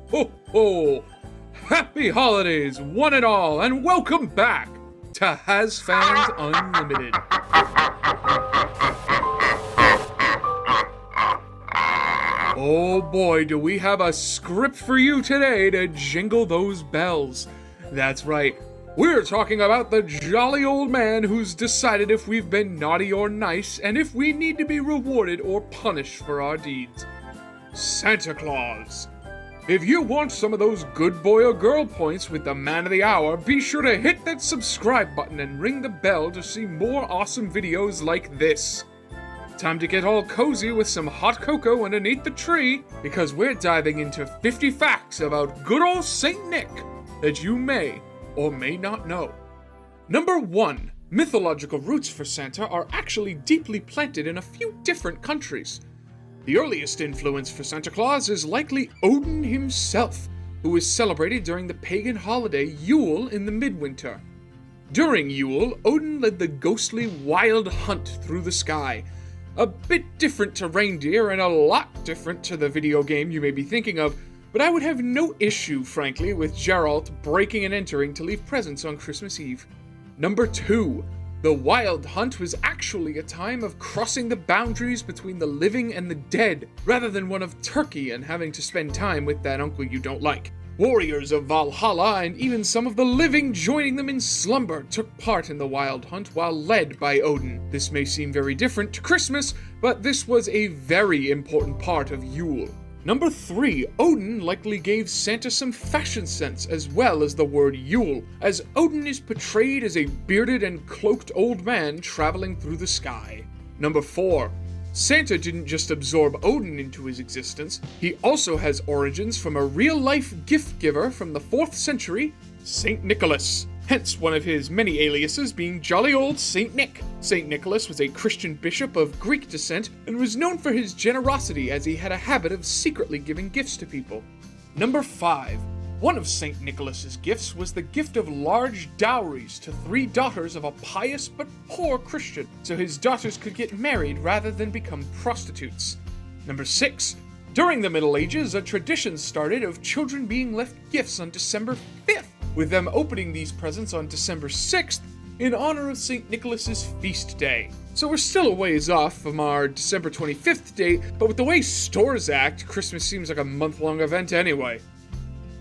ho, ho! Happy holidays, one and all, and welcome back to Hazfans Unlimited. Oh boy, do we have a script for you today to jingle those bells. That's right, we're talking about the jolly old man who's decided if we've been naughty or nice, and if we need to be rewarded or punished for our deeds. Santa Claus. If you want some of those good boy or girl points with the man of the hour, be sure to hit that subscribe button and ring the bell to see more awesome videos like this. Time to get all cozy with some hot cocoa underneath the tree, because we're diving into 50 facts about good old Saint Nick that you may or may not know. Number 1. Mythological roots for Santa are actually deeply planted in a few different countries. The earliest influence for Santa Claus is likely Odin himself, who is celebrated during the pagan holiday Yule in the midwinter. During Yule, Odin led the ghostly wild hunt through the sky. A bit different to reindeer and a lot different to the video game you may be thinking of, but I would have no issue, frankly, with Geralt breaking and entering to leave presents on Christmas Eve. Number 2. The Wild Hunt was actually a time of crossing the boundaries between the living and the dead, rather than one of turkey and having to spend time with that uncle you don't like. Warriors of Valhalla and even some of the living joining them in slumber took part in the Wild Hunt while led by Odin. This may seem very different to Christmas, but this was a very important part of Yule. Number 3, Odin likely gave Santa some fashion sense as well as the word Yule, as Odin is portrayed as a bearded and cloaked old man traveling through the sky. Number 4, Santa didn't just absorb Odin into his existence, he also has origins from a real-life gift giver from the 4th century, Saint Nicholas. Hence one of his many aliases being jolly old Saint Nick. Saint Nicholas was a Christian bishop of Greek descent and was known for his generosity as he had a habit of secretly giving gifts to people. Number 5. One of Saint Nicholas's gifts was the gift of large dowries to 3 daughters of a pious but poor Christian, so his daughters could get married rather than become prostitutes. Number 6. During the Middle Ages, a tradition started of children being left gifts on December 5th, with them opening these presents on December 6th in honor of St. Nicholas's feast day. So we're still a ways off from our December 25th date, but with the way stores act, Christmas seems like a month-long event anyway.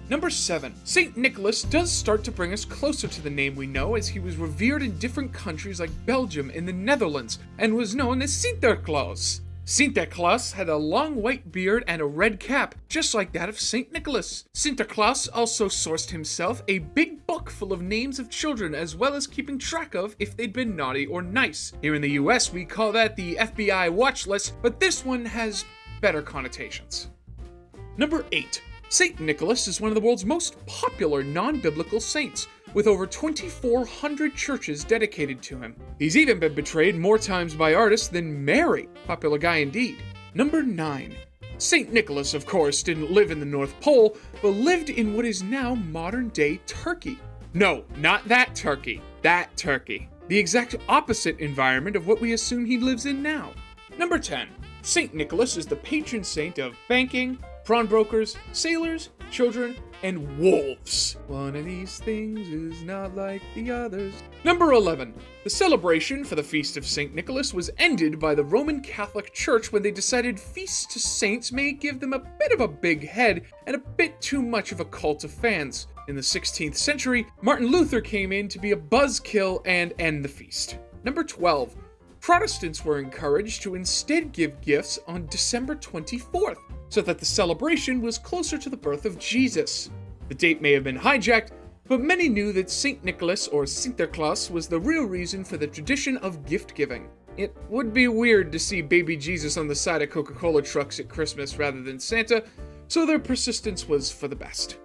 Number 7. St. Nicholas does start to bring us closer to the name we know, as he was revered in different countries like Belgium and the Netherlands, and was known as Sinterklaas. Sinterklaas had a long white beard and a red cap, just like that of St. Nicholas. Sinterklaas also sourced himself a big book full of names of children, as well as keeping track of if they'd been naughty or nice. Here in the US, we call that the FBI watch list, but this one has better connotations. Number 8. St. Nicholas is one of the world's most popular non-biblical saints, with over 2,400 churches dedicated to him. He's even been portrayed more times by artists than Mary. Popular guy indeed. Number 9. St. Nicholas, of course, didn't live in the North Pole, but lived in what is now modern-day Turkey. No, not that Turkey. That Turkey. The exact opposite environment of what we assume he lives in now. Number 10. St. Nicholas is the patron saint of banking, pawnbrokers, sailors, children, and wolves. One of these things is not like the others. Number 11. The celebration for the Feast of St. Nicholas was ended by the Roman Catholic Church when they decided feasts to saints may give them a bit of a big head and a bit too much of a cult of fans. In the 16th century, Martin Luther came in to be a buzzkill and end the feast. Number 12. Protestants were encouraged to instead give gifts on December 24th, so that the celebration was closer to the birth of Jesus. The date may have been hijacked, but many knew that St. Nicholas or Sinterklaas was the real reason for the tradition of gift giving. It would be weird to see baby Jesus on the side of Coca-Cola trucks at Christmas rather than Santa, so their persistence was for the best.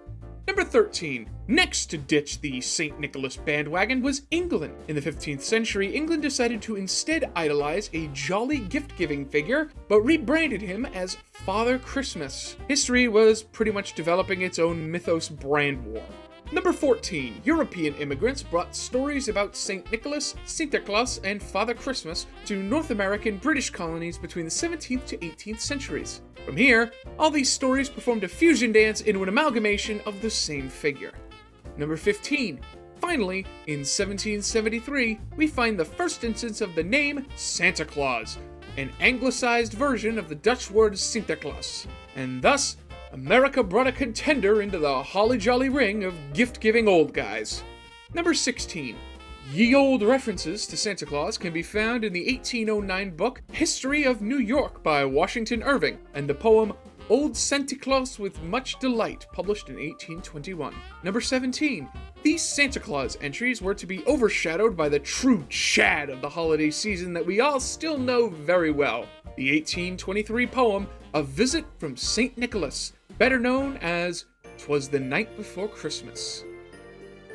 Number 13. Next to ditch the St. Nicholas bandwagon was England. In the 15th century, England decided to instead idolize a jolly gift-giving figure, but rebranded him as Father Christmas. History was pretty much developing its own mythos brand war. Number 14. European immigrants brought stories about St. Nicholas, Santa Claus, and Father Christmas to North American British colonies between the 17th to 18th centuries. From here, all these stories performed a fusion dance into an amalgamation of the same figure. Number 15. Finally, in 1773, we find the first instance of the name Santa Claus, an anglicized version of the Dutch word Sinterklaas, and thus, America brought a contender into the holly jolly ring of gift-giving old guys. Number 16. Ye olde references to Santa Claus can be found in the 1809 book History of New York by Washington Irving and the poem Old Santa Claus with Much Delight, published in 1821. Number 17. These Santa Claus entries were to be overshadowed by the true Chad of the holiday season that we all still know very well, the 1823 poem A Visit from St. Nicholas, better known as 'Twas the Night Before Christmas.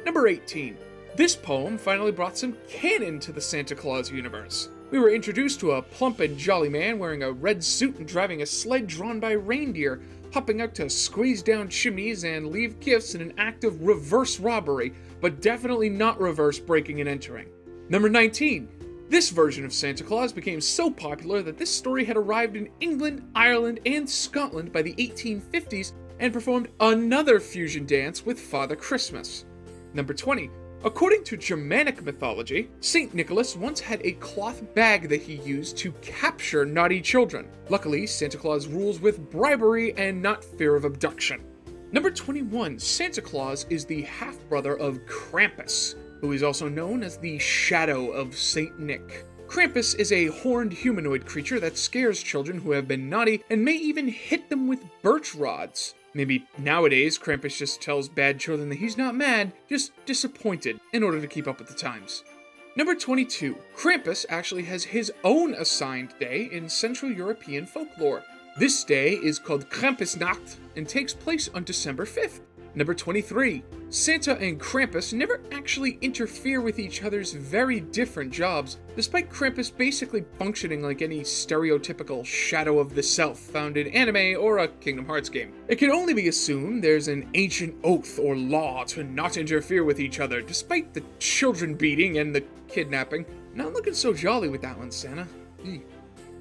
Number 18. This poem finally brought some canon to the Santa Claus universe. We were introduced to a plump and jolly man wearing a red suit and driving a sled drawn by reindeer, hopping out to squeeze down chimneys and leave gifts in an act of reverse robbery, but definitely not reverse breaking and entering. Number 19. This version of Santa Claus became so popular that this story had arrived in England, Ireland, and Scotland by the 1850s and performed another fusion dance with Father Christmas. Number 20. According to Germanic mythology, St. Nicholas once had a cloth bag that he used to capture naughty children. Luckily, Santa Claus rules with bribery and not fear of abduction. Number 21. Santa Claus is the half-brother of Krampus, who is also known as the Shadow of St. Nick. Krampus is a horned humanoid creature that scares children who have been naughty and may even hit them with birch rods. Maybe nowadays Krampus just tells bad children that he's not mad, just disappointed, in order to keep up with the times. Number 22. Krampus actually has his own assigned day in Central European folklore. This day is called Krampusnacht and takes place on December 5th. Number 23. Santa and Krampus never actually interfere with each other's very different jobs, despite Krampus basically functioning like any stereotypical shadow of the self found in anime or a Kingdom Hearts game. It can only be assumed there's an ancient oath or law to not interfere with each other, despite the children beating and the kidnapping. Not looking so jolly with that one, Santa.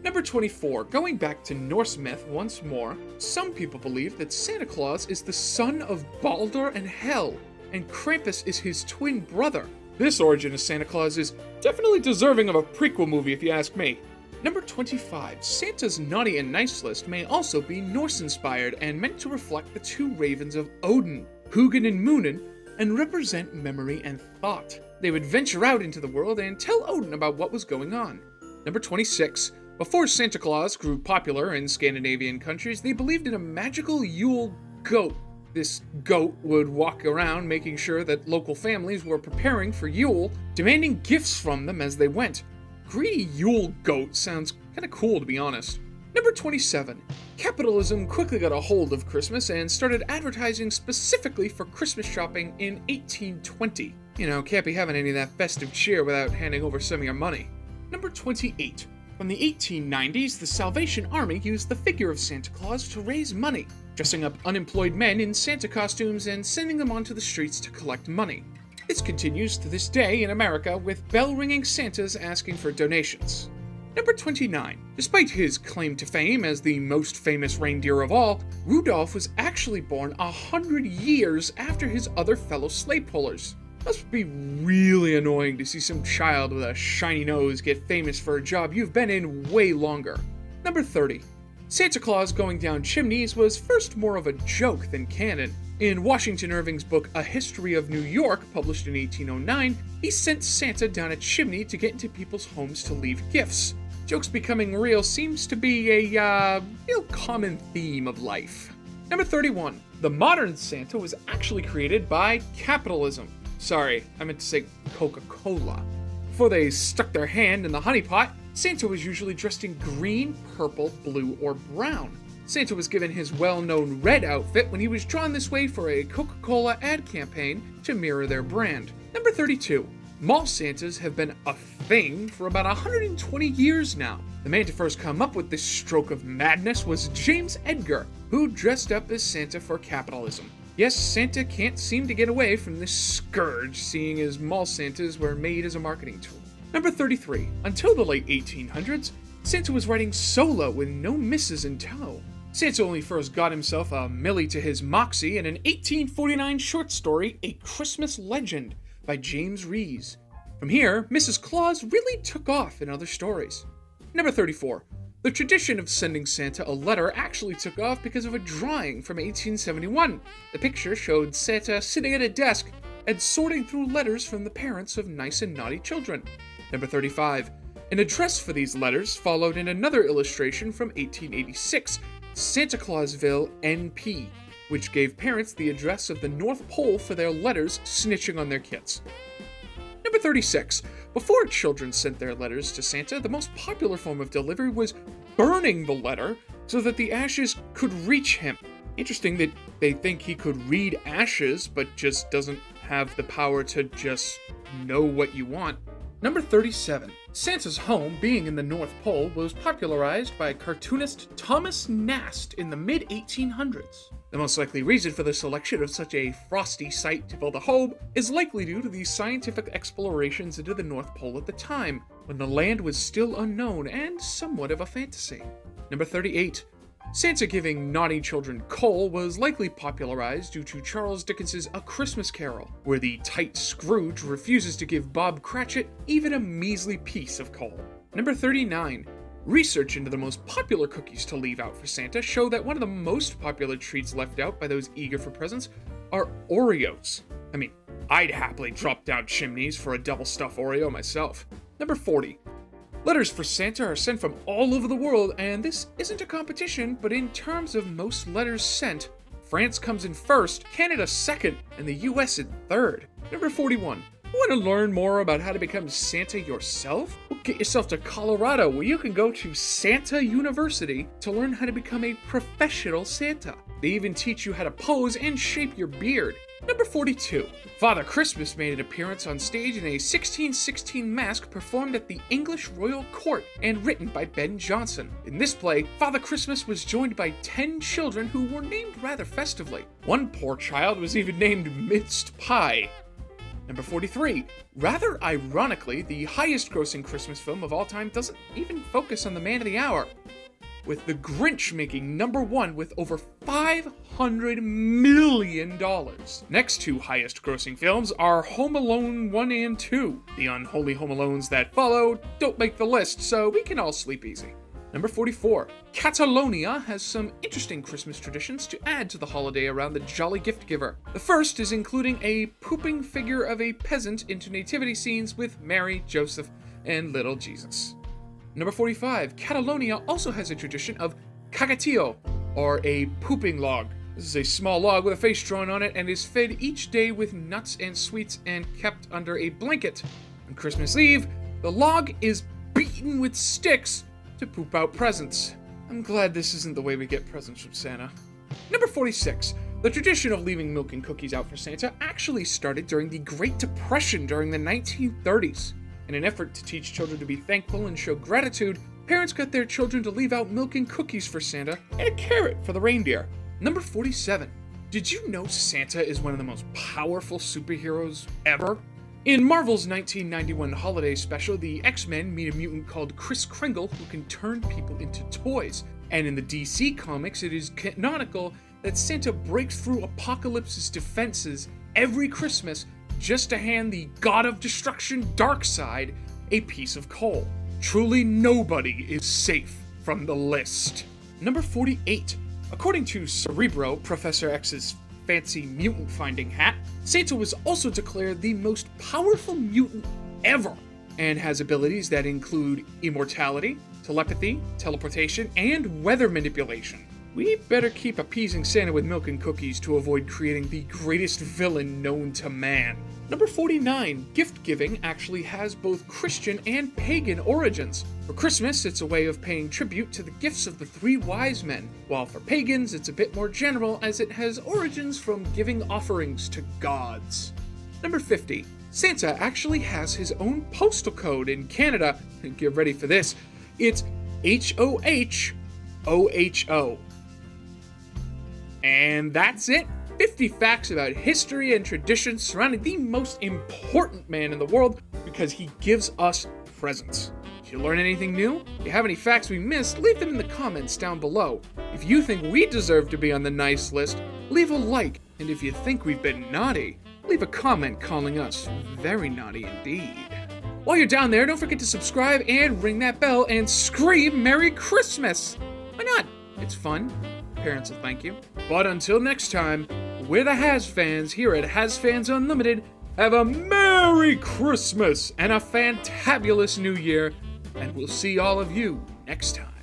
Number 24. Going back to Norse myth once more, some people believe that Santa Claus is the son of Baldur and Hel, and Krampus is his twin brother. This origin of Santa Claus is definitely deserving of a prequel movie if you ask me. Number 25. Santa's naughty and nice list may also be Norse-inspired and meant to reflect the two ravens of Odin, Hugin and Munin, and represent memory and thought. They would venture out into the world and tell Odin about what was going on. Number 26. Before Santa Claus grew popular in Scandinavian countries, they believed in a magical Yule goat. This goat would walk around making sure that local families were preparing for Yule, demanding gifts from them as they went. Greedy Yule goat sounds kinda cool, to be honest. Number 27. Capitalism quickly got a hold of Christmas and started advertising specifically for Christmas shopping in 1820. You know, can't be having any of that festive cheer without handing over some of your money. Number 28. From the 1890s, the Salvation Army used the figure of Santa Claus to raise money, dressing up unemployed men in Santa costumes and sending them onto the streets to collect money. This continues to this day in America, with bell-ringing Santas asking for donations. Number 29. Despite his claim to fame as the most famous reindeer of all, Rudolph was actually born 100 years after his other fellow sleigh pullers. Must be really annoying to see some child with a shiny nose get famous for a job you've been in way longer. Number 30. Santa Claus going down chimneys was first more of a joke than canon. In Washington Irving's book A History of New York, published in 1809, he sent Santa down a chimney to get into people's homes to leave gifts. Jokes becoming real seems to be a real common theme of life. Number 31. The modern Santa was actually created by capitalism. Sorry, I meant to say Coca-Cola. Before they stuck their hand in the honey pot, Santa was usually dressed in green, purple, blue, or brown. Santa was given his well-known red outfit when he was drawn this way for a Coca-Cola ad campaign to mirror their brand. Number 32. Mall Santas have been thing for about 120 years now. The man to first come up with this stroke of madness was James Edgar, who dressed up as Santa for capitalism. Yes, Santa can't seem to get away from this scourge, seeing as mall Santas were made as a marketing tool. Number 33. Until the late 1800s, Santa was riding solo with no missus in tow. Santa only first got himself a Millie to his Moxie in an 1849 short story, A Christmas Legend, by James Rees. From here, Mrs. Claus really took off in other stories. Number 34. The tradition of sending Santa a letter actually took off because of a drawing from 1871. The picture showed Santa sitting at a desk and sorting through letters from the parents of nice and naughty children. Number 35. An address for these letters followed in another illustration from 1886, Santa Clausville, NP, which gave parents the address of the North Pole for their letters snitching on their kids. Number 36. Before children sent their letters to Santa, the most popular form of delivery was burning the letter so that the ashes could reach him. Interesting that they think he could read ashes, but just doesn't have the power to just know what you want. Number 37. Santa's home, being in the North Pole, was popularized by cartoonist Thomas Nast in the mid-1800s. The most likely reason for the selection of such a frosty site to build a home is likely due to the scientific explorations into the North Pole at the time, when the land was still unknown and somewhat of a fantasy. Number 38. Santa giving naughty children coal was likely popularized due to Charles Dickens's A Christmas Carol, where the tight Scrooge refuses to give Bob Cratchit even a measly piece of coal. Number 39. Research into the most popular cookies to leave out for Santa show that one of the most popular treats left out by those eager for presents are Oreos. I mean, I'd happily drop down chimneys for a double stuffed Oreo myself. Number 40. Letters for Santa are sent from all over the world, and this isn't a competition, but in terms of most letters sent, France comes in first, Canada second, and the US in third. Number 41. Want to learn more about how to become Santa yourself? Well, get yourself to Colorado, where you can go to Santa University to learn how to become a professional Santa. They even teach you how to pose and shape your beard. Number 42. Father Christmas made an appearance on stage in a 1616 masque performed at the English Royal Court and written by Ben Jonson. In this play, Father Christmas was joined by 10 children who were named rather festively. One poor child was even named Minced Pie. Number 43. Rather ironically, the highest grossing Christmas film of all time doesn't even focus on the man of the hour, with The Grinch making number 1 with over $500 million. Next two highest grossing films are Home Alone 1 and 2. The unholy Home Alones that follow don't make the list, so we can all sleep easy. Number 44. Catalonia has some interesting Christmas traditions to add to the holiday around the jolly gift giver. The first is including a pooping figure of a peasant into nativity scenes with Mary, Joseph, and little Jesus. Number 45. Catalonia also has a tradition of cagatillo, or a pooping log. This is a small log with a face drawn on it and is fed each day with nuts and sweets and kept under a blanket. On Christmas Eve, the log is beaten with sticks to poop out presents. I'm glad this isn't the way we get presents from Santa. Number 46. The tradition of leaving milk and cookies out for Santa actually started during the Great Depression during the 1930s. In an effort to teach children to be thankful and show gratitude, parents got their children to leave out milk and cookies for Santa and a carrot for the reindeer. Number 47. Did you know Santa is one of the most powerful superheroes ever? In Marvel's 1991 holiday special, the X-Men meet a mutant called Kris Kringle who can turn people into toys. And in the DC comics, it is canonical that Santa breaks through Apocalypse's defenses every Christmas just to hand the god of destruction, Darkseid, a piece of coal. Truly nobody is safe from the list. Number 48. According to Cerebro, Professor X's fancy mutant finding hat, Santa was also declared the most powerful mutant ever, and has abilities that include immortality, telepathy, teleportation, and weather manipulation. We better keep appeasing Santa with milk and cookies to avoid creating the greatest villain known to man. Number 49. Gift giving actually has both Christian and pagan origins. For Christmas, it's a way of paying tribute to the gifts of the 3 wise men, while for pagans, it's a bit more general as it has origins from giving offerings to gods. Number 50. Santa actually has his own postal code in Canada. Get ready for this. It's HOHOHO. And that's it. 50 facts about history and traditions surrounding the most important man in the world because he gives us presents. If you learn anything new, if you have any facts we missed, leave them in the comments down below. If you think we deserve to be on the nice list, leave a like. And if you think we've been naughty, leave a comment calling us very naughty indeed. While you're down there, don't forget to subscribe and ring that bell and scream Merry Christmas! Why not? It's fun. Parents will thank you. But until next time, we're the Hazfans here at Hazfans Unlimited. Have a Merry Christmas and a fantabulous New Year, and we'll see all of you next time.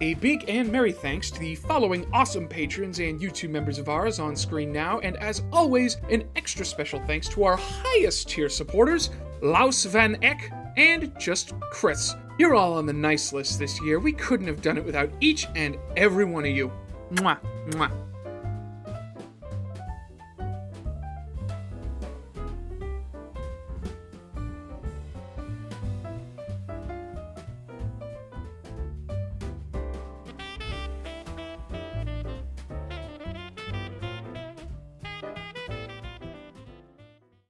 A big and merry thanks to the following awesome patrons and YouTube members of ours on screen now, and as always, an extra special thanks to our highest tier supporters, CLAUS Van Eck and Just Chris. You're all on the nice list this year. We couldn't have done it without each and every one of you. Mwah, mwah.